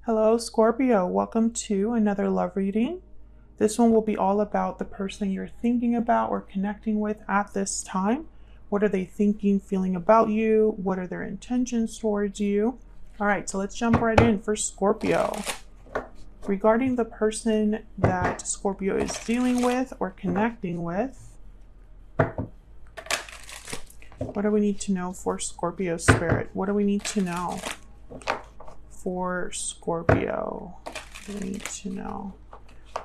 Hello, Scorpio. Welcome to another love reading. This one will be all about the person you're thinking about or connecting with at this time. What are they thinking, feeling about you? What are their intentions towards you? All right, so let's jump right in for Scorpio. Regarding the person that Scorpio is dealing with or connecting with, what do we need to know for Scorpio spirit? What do we need to know for Scorpio? What do we need to know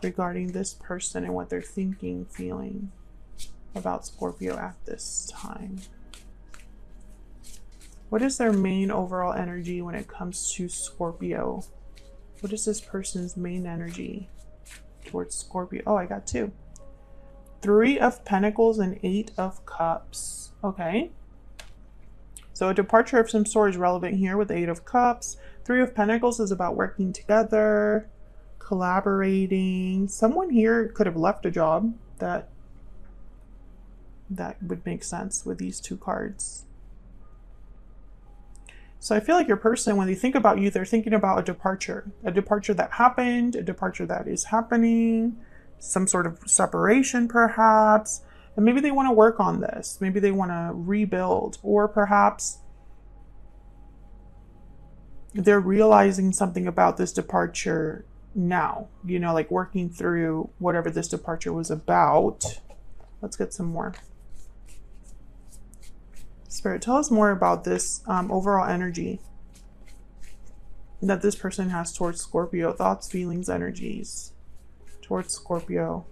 regarding this person and what they're thinking, feeling about Scorpio at this time? What is their main overall energy when it comes to Scorpio? What is this person's main energy towards Scorpio? Oh, I got two. 3 of Pentacles and 8 of Cups. Okay. So a departure of some sort is relevant here with the 8 of Cups. 3 of Pentacles is about working together, collaborating. Someone here could have left a job. That would make sense with these two cards. So I feel like your person, when they think about you, they're thinking about a departure that happened, a departure that is happening, some sort of separation perhaps. And maybe they want to work on this. Maybe they want to rebuild, or perhaps they're realizing something about this departure now, you know, like working through whatever this departure was about. Let's get some more. Spirit, tell us more about this overall energy that this person has towards Scorpio. Thoughts, feelings, energies towards Scorpio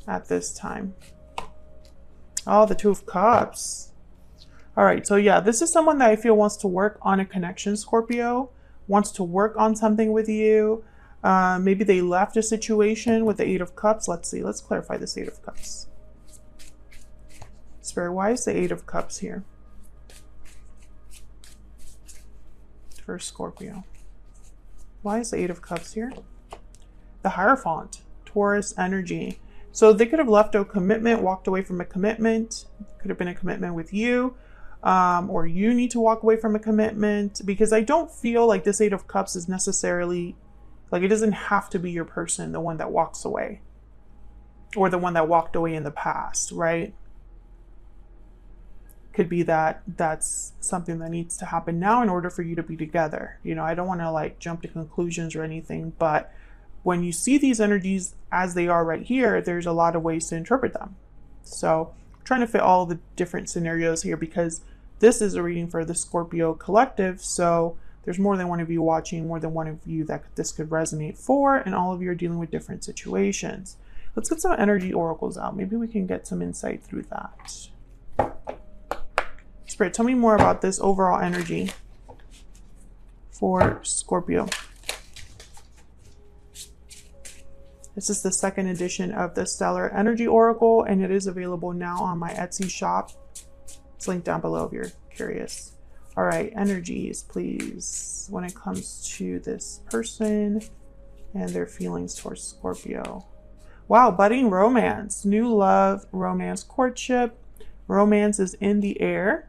at this time. Oh, the 2 of Cups. All right, so yeah, this is someone that I feel wants to work on a connection, Scorpio, wants to work on something with you. Maybe they left a situation with the 8 of Cups. Let's see, let's clarify this 8 of Cups. Spirit, why is the 8 of Cups here for Scorpio? Why is the 8 of Cups here? The Hierophant, Taurus energy. So they could have left a commitment, walked away from a commitment. Could have been a commitment with you. Or you need to walk away from a commitment, because I don't feel like this 8 of Cups is necessarily, like, it doesn't have to be your person, the one that walks away, or the one that walked away in the past, right? Could be that that's something that needs to happen now in order for you to be together. You know, I don't want to like jump to conclusions or anything, but when you see these energies as they are right here, there's a lot of ways to interpret them. So I'm trying to fit all the different scenarios here, because this is a reading for the Scorpio collective. So there's more than one of you watching, more than one of you that this could resonate for, and all of you are dealing with different situations. Let's get some energy oracles out. Maybe we can get some insight through that. Spirit, tell me more about this overall energy for Scorpio. This is the second edition of the Stellar Energy Oracle, and it is available now on my Etsy shop. It's linked down below if you're curious. All right, energies, please, when it comes to this person and their feelings towards Scorpio. Wow, budding romance, new love, romance, courtship. Romance is in the air.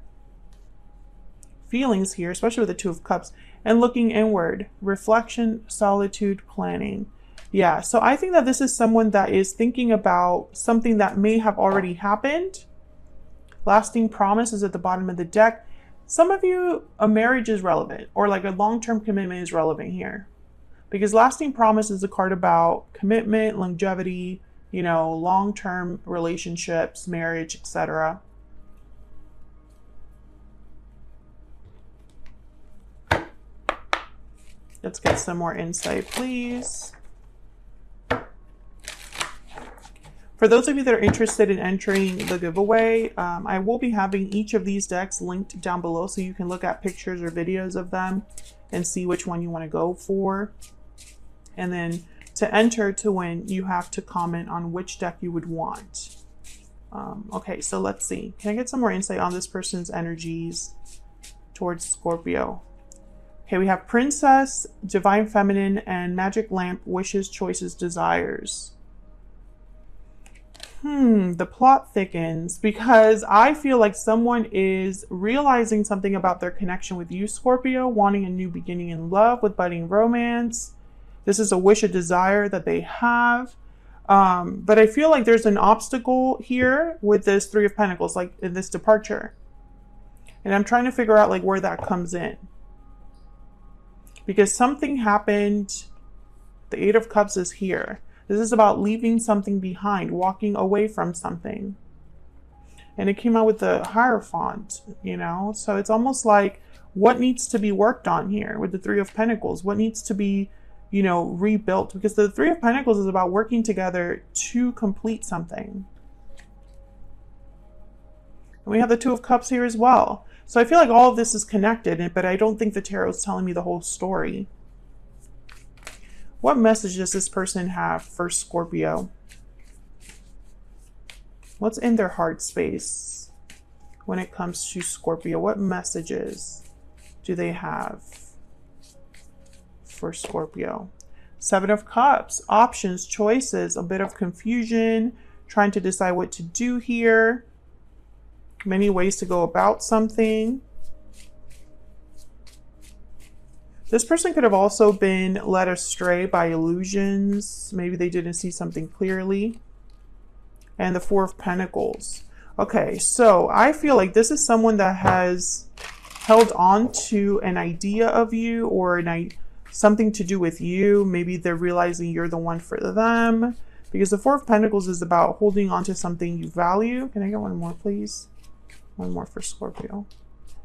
Feelings here, especially with the 2 of Cups, and looking inward, reflection, solitude, planning. Yeah, so I think that this is someone that is thinking about something that may have already happened. Lasting promise is at the bottom of the deck. Some of you, a marriage is relevant, or like a long-term commitment is relevant here, because lasting promise is a card about commitment, longevity, you know, long-term relationships, marriage, etc. Let's get some more insight, please. For those of you that are interested in entering the giveaway, I will be having each of these decks linked down below, so you can look at pictures or videos of them and see which one you want to go for. And then to enter to win, you have to comment on which deck you would want. Okay, so let's see. Can I get some more insight on this person's energies towards Scorpio? Okay, we have Princess, Divine Feminine, and Magic Lamp, Wishes, Choices, Desires. The plot thickens because I feel like someone is realizing something about their connection with you, Scorpio, wanting a new beginning in love with budding romance. This is a wish, a desire that they have. But I feel like there's an obstacle here with this Three of Pentacles, like in this departure. And I'm trying to figure out like where that comes in. Because something happened. The Eight of Cups is here. This is about leaving something behind, walking away from something. And it came out with the Hierophant, you know? So it's almost like what needs to be worked on here with the Three of Pentacles? What needs to be, you know, rebuilt? Because the Three of Pentacles is about working together to complete something. And we have the Two of Cups here as well. So I feel like all of this is connected, but I don't think the tarot is telling me the whole story. What message does this person have for Scorpio? What's in their heart space when it comes to Scorpio? What messages do they have for Scorpio? Seven of Cups, options, choices, a bit of confusion, trying to decide what to do here. Many ways to go about something. This person could have also been led astray by illusions. Maybe they didn't see something clearly. And the Four of Pentacles. Okay, so I feel like this is someone that has held on to an idea of you or something to do with you. Maybe they're realizing you're the one for them. Because the Four of Pentacles is about holding on to something you value. Can I get one more, please? One more for Scorpio.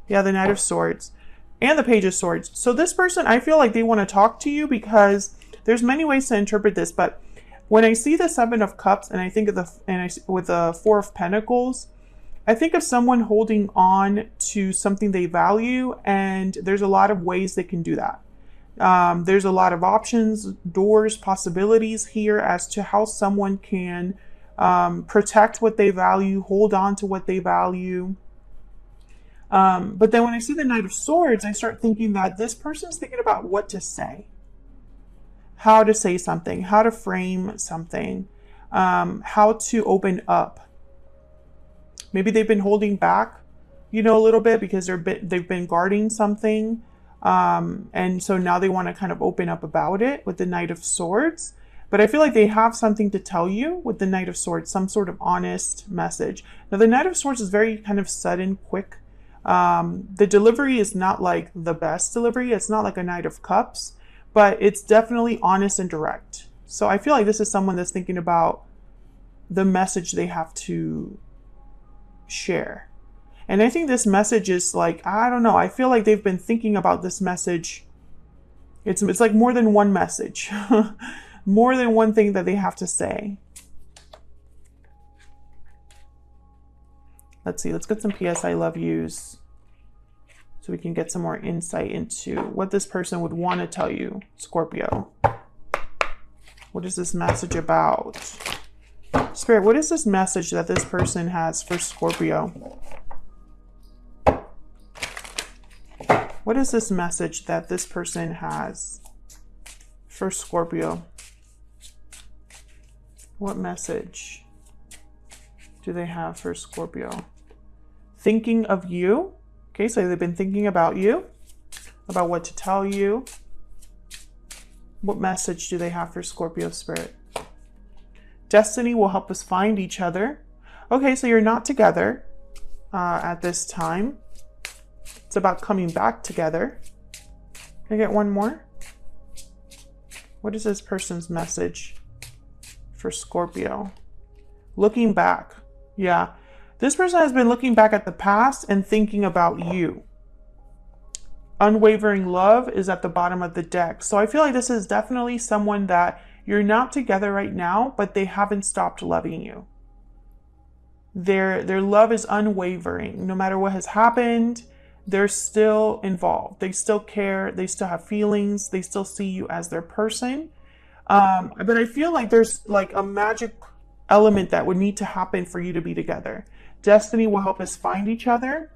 Yeah, the Knight of Swords. And the Page of Swords. So this person, I feel like they want to talk to you because there's many ways to interpret this. But when I see the Seven of Cups and I think of with the Four of Pentacles, I think of someone holding on to something they value. And there's a lot of ways they can do that. There's a lot of options, doors, possibilities here as to how someone can protect what they value, hold on to what they value. But then when I see the Knight of Swords, I start thinking that this person's thinking about what to say, how to say something, how to frame something, how to open up. Maybe they've been holding back, you know, a little bit because they've been guarding something. And so now they want to kind of open up about it with the Knight of Swords. But I feel like they have something to tell you with the Knight of Swords, some sort of honest message. Now, the Knight of Swords is very kind of sudden, quick. The delivery is not like the best delivery. It's not like a Knight of Cups, but it's definitely honest and direct. So I feel like this is someone that's thinking about the message they have to share. And I think this message is like, I don't know. I feel like they've been thinking about this message. It's like more than one message, more than one thing that they have to say. Let's see, let's get some PS I love yous so we can get some more insight into what this person would want to tell you, Scorpio. What is this message about? Spirit, what is this message that this person has for Scorpio? What is this message that this person has for Scorpio? What message do they have for Scorpio? Thinking of you. Okay, so they've been thinking about you, about what to tell you. What message do they have for Scorpio Spirit? Destiny will help us find each other. Okay, so you're not together at this time. It's about coming back together. Can I get one more? What is this person's message for Scorpio? Looking back. Yeah. This person has been looking back at the past and thinking about you. Unwavering love is at the bottom of the deck. So I feel like this is definitely someone that you're not together right now, but they haven't stopped loving you. Their love is unwavering. No matter what has happened, they're still involved. They still care. They still have feelings. They still see you as their person. But I feel like there's like a magic element that would need to happen for you to be together. Destiny will help us find each other.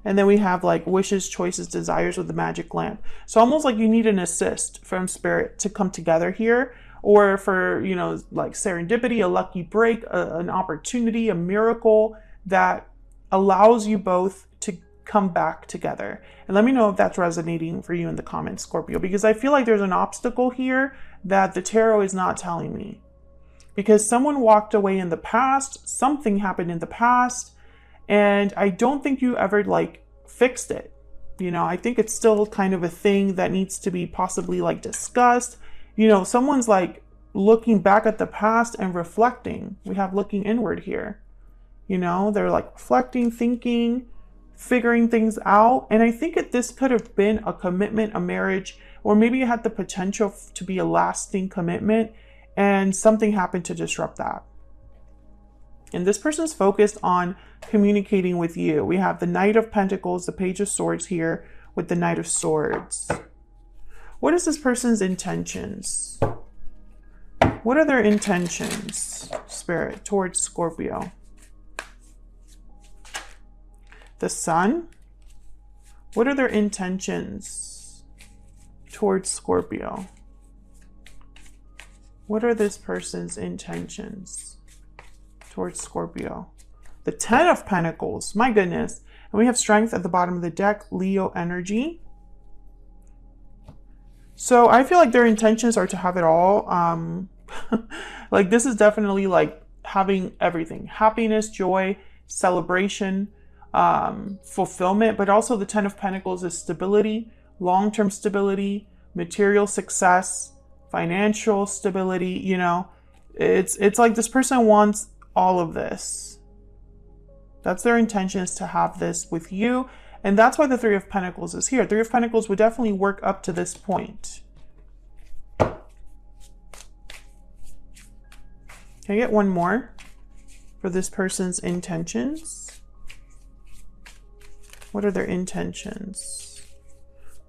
And then we have like wishes, choices, desires with the magic lamp. So almost like you need an assist from Spirit to come together here. or for, you know, like serendipity, a lucky break, an opportunity, a miracle that allows you both to come back together. And let me know if that's resonating for you in the comments, Scorpio, because I feel like there's an obstacle here that the tarot is not telling me. Because someone walked away in the past, something happened in the past, and I don't think you ever like fixed it. You know, I think it's still kind of a thing that needs to be possibly like discussed. You know, someone's like looking back at the past and reflecting. We have looking inward here. You know, they're like reflecting, thinking, figuring things out. And I think this could have been a commitment, a marriage, or maybe it had the potential to be a lasting commitment, and something happened to disrupt that. And this person's focused on communicating with you. We have the Knight of Pentacles, the Page of Swords here with the Knight of Swords. What is this person's intentions? What are their intentions, Spirit, towards Scorpio? The Sun. What are their intentions towards Scorpio? What are this person's intentions towards Scorpio? The Ten of Pentacles, my goodness. And we have Strength at the bottom of the deck, Leo energy. So I feel like their intentions are to have it all. Like this is definitely like having everything. Happiness, joy, celebration, fulfillment. But also the Ten of Pentacles is stability, long-term stability, material success, financial stability. You know, it's like this person wants all of this. That's their intention, is to have this with you. And that's why the Three of Pentacles is here. Three of Pentacles would definitely work up to this point. Can I get one more for this person's intentions? What are their intentions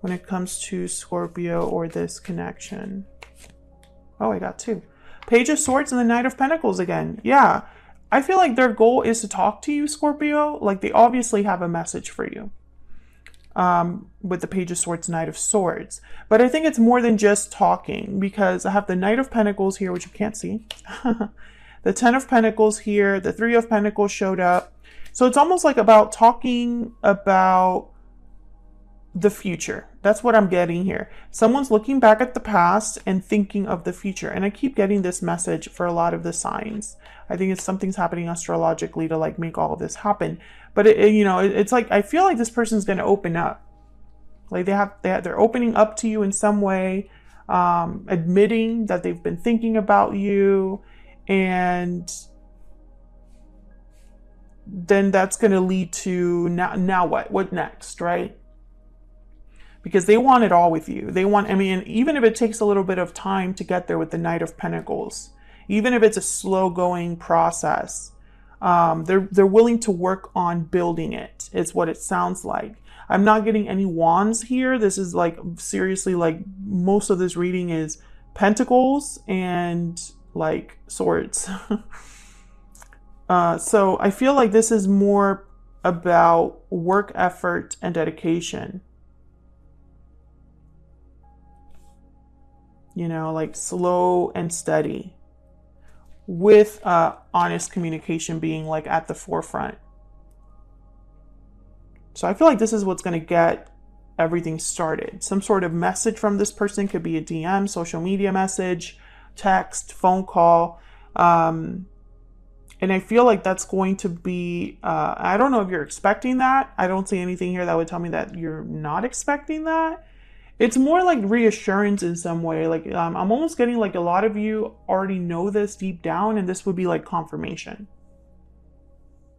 when it comes to Scorpio or this connection? Oh, I got two. Page of Swords and the Knight of Pentacles again. Yeah. I feel like their goal is to talk to you, Scorpio. Like they obviously have a message for you. With the Page of Swords, Knight of Swords. But I think it's more than just talking, because I have the Knight of Pentacles here, which you can't see. The Ten of Pentacles here. The Three of Pentacles showed up. So it's almost like about talking about the future. That's what I'm getting here. Someone's looking back at the past and thinking of the future. And I keep getting this message for a lot of the signs. I think it's something's happening astrologically to like make all of this happen. But you know, it's like, I feel like this person's going to open up. Like they're opening up to you in some way, admitting that they've been thinking about you, and then that's going to lead to now what next, right? Because they want it all with you. They want, I mean, even if it takes a little bit of time to get there with the Knight of Pentacles, even if it's a slow going process, they're willing to work on building it. It's what it sounds like. I'm not getting any wands here. This is like, seriously, like most of this reading is pentacles and like swords. So I feel like this is more about work effort and dedication. You know, like slow and steady, with honest communication being like at the forefront. So I feel like this is what's going to get everything started. Some sort of message from this person, could be a DM, social media message, text, phone call. And I feel like that's going to be, I don't know if you're expecting that. I don't see anything here that would tell me that you're not expecting that. It's more like reassurance in some way. Like I'm almost getting like a lot of you already know this deep down, and this would be like confirmation.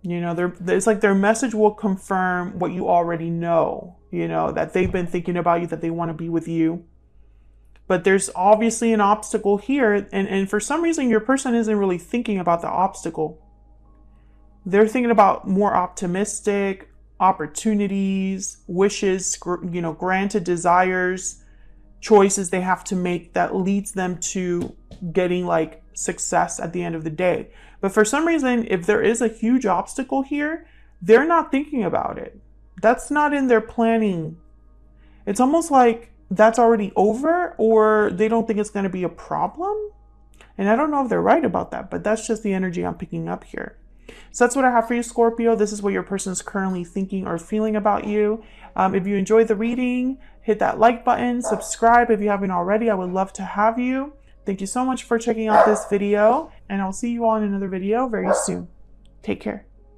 You know, it's like their message will confirm what you already know, you know, that they've been thinking about you, that they want to be with you. But there's obviously an obstacle here. And for some reason, your person isn't really thinking about the obstacle. They're thinking about more optimistic opportunities, wishes, you know, granted desires, choices they have to make that leads them to getting like success at the end of the day. But for some reason, if there is a huge obstacle here, they're not thinking about it. That's not in their planning. It's almost like that's already over, or they don't think it's going to be a problem. And I don't know if they're right about that, but that's just the energy I'm picking up here. So that's what I have for you, Scorpio. This is what your person is currently thinking or feeling about you. If you enjoyed the reading, hit that like button, subscribe if you haven't already. I would love to have you. Thank you so much for checking out this video, and I'll see you all in another video very soon. Take care.